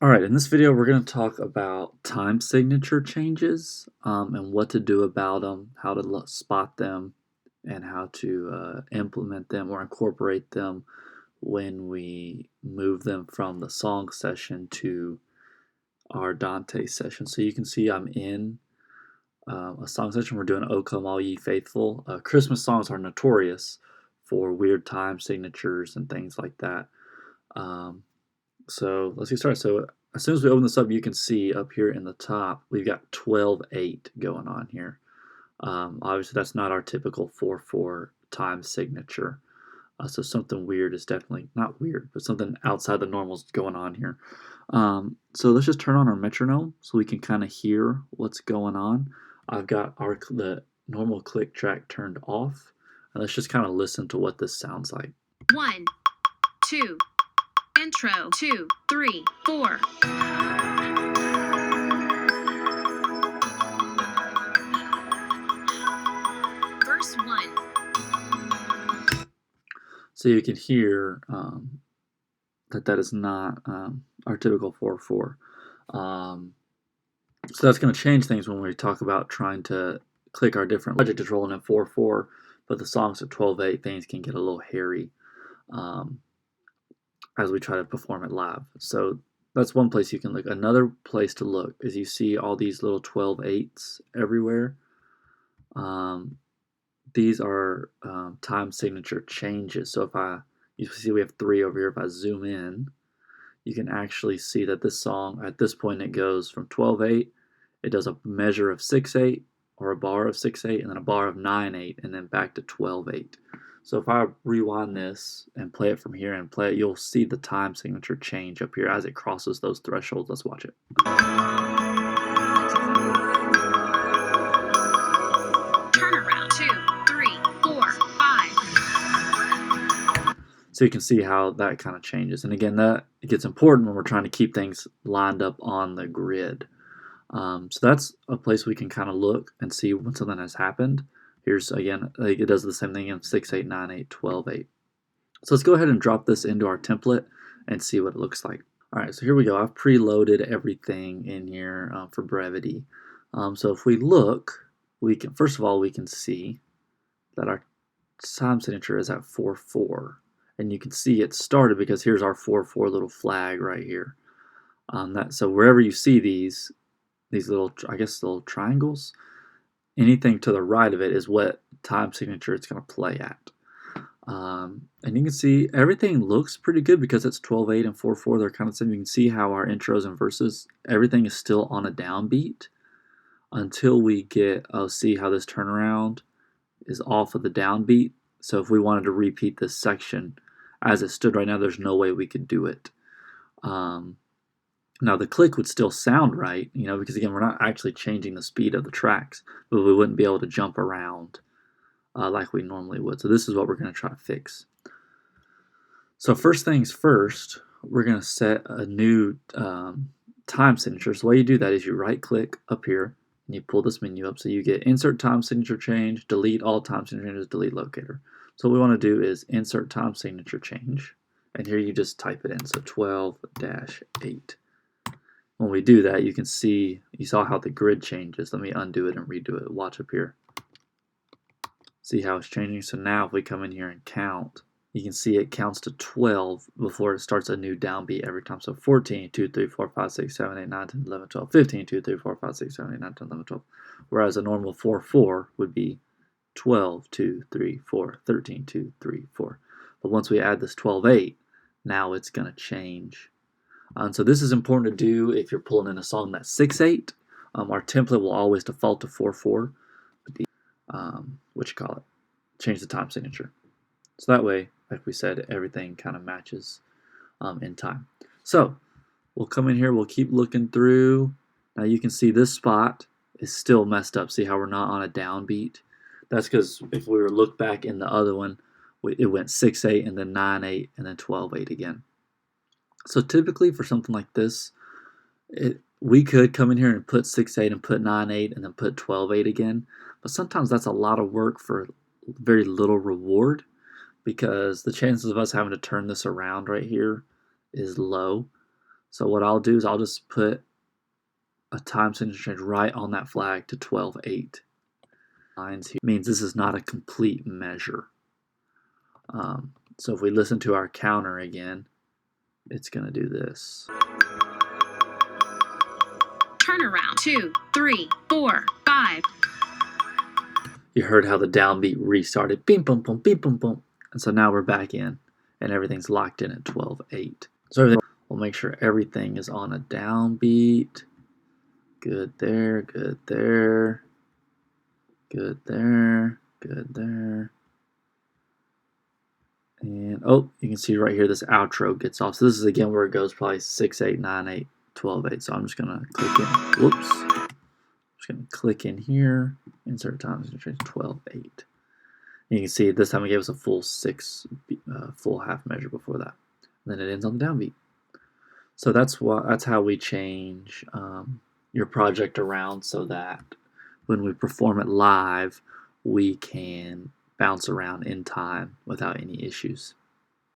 Alright, in this video we're going to talk about time signature changes and what to do about them, how to spot them, and how to implement them or incorporate them when we move them from the song session to our Dante session. So you can see I'm in a song session. We're doing O Come All Ye Faithful. Christmas songs are notorious for weird time signatures and things like that. So let's get started. So as soon as we open this up, you can see up here in the top, we've got 12/8 going on here. Obviously, that's not our typical 4/4 time signature. So something weird is definitely, not weird, but something outside the normal is going on here. So let's just turn on our metronome so we can kind of hear what's going on. I've got the normal click track turned off. And let's just kind of listen to what this sounds like. 1, 2, intro, 2, 3, 4. Verse 1. So you can hear that is not our typical 4/4. So that's going to change things when we talk about trying to click our different logic is rolling in 4/4, but the songs at 12/8, things can get a little hairy as we try to perform it live. So that's one place you can look. Another place to look is you see all these little 12/8s everywhere. These are time signature changes. So you see we have 3 over here. If I zoom in, you can actually see that this song, at this point, it goes from 12/8, it does a measure of 6/8, or a bar of 6/8, and then a bar of 9/8, and then back to 12/8. So if I rewind this and play it from here and play it, you'll see the time signature change up here as it crosses those thresholds. Let's watch it. Turnaround, 2, 3, 4, 5. So you can see how that kind of changes. And again, that gets important when we're trying to keep things lined up on the grid. So that's a place we can kind of look and see when something has happened. Here's, again, it does the same thing in 6/8, 9/8, 12/8. So let's go ahead and drop this into our template and see what it looks like. All right, so here we go. I've preloaded everything in here for brevity. So if we look, first of all, we can see that our time signature is at 4/4. And you can see it started because here's our 4/4 little flag right here. So wherever you see these little, I guess, little triangles, anything to the right of it is what time signature it's going to play at. And you can see everything looks pretty good because it's 12/8 and 4/4. They're kind of the same. You can see how our intros and verses, everything is still on a downbeat until we get, see how this turnaround is off of the downbeat. So if we wanted to repeat this section as it stood right now, there's no way we could do it. Now the click would still sound right, because again, we're not actually changing the speed of the tracks, but we wouldn't be able to jump around like we normally would. So this is what we're going to try to fix. So first things first, we're going to set a new time signature. So the way you do that is you right click up here and you pull this menu up. So you get insert time signature change, delete all time signature changes, delete locator. So what we want to do is insert time signature change. And here you just type it in. So 12-8. When we do that, you can see, you saw how the grid changes. Let me undo it and redo it. Watch up here. See how it's changing? So now if we come in here and count, you can see it counts to 12 before it starts a new downbeat every time. So 14, 2, 3, 4, 5, 6, 7, 8, 9, 10, 11, 12. 15, 2, 3, 4, 5, 6, 7, 8, 9, 10, 11, 12. Whereas a normal 4/4 would be 12, 2, 3, 4, 13, 2, 3, 4. But once we add this 12/8, now it's going to change. And so this is important to do if you're pulling in a song that's 6/8. Our template will always default to 4/4. Change the time signature. So that way, like we said, everything kind of matches in time. So we'll come in here, we'll keep looking through. Now you can see this spot is still messed up. See how we're not on a downbeat? That's because if we were to look back in the other one, it went 6/8 and then 9/8 and then 12/8 again. So typically for something like this, we could come in here and put 6/8 and put 9/8 and then put 12/8 again. But sometimes that's a lot of work for very little reward, because the chances of us having to turn this around right here is low. So what I'll do is I'll just put a time signature change right on that flag to 12/8. Means this is not a complete measure. So if we listen to our counter again, it's going to do this. Turnaround 2, 3, 4, 5. You heard how the downbeat restarted. Beep, boom, boom, beep, boom, boom. And so now we're back in, and everything's locked in at 12/8. So we'll make sure everything is on a downbeat. Good there, good there, good there, good there. And oh, you can see right here this outro gets off. So this is again where it goes probably 6/8, 9/8, 12/8. So I'm just gonna click in. Whoops. I'm just gonna click in here. Insert time signature 12/8. You can see this time it gave us a full full half measure before that. And then it ends on the downbeat. So that's how we change your project around so that when we perform it live, we can bounce around in time without any issues.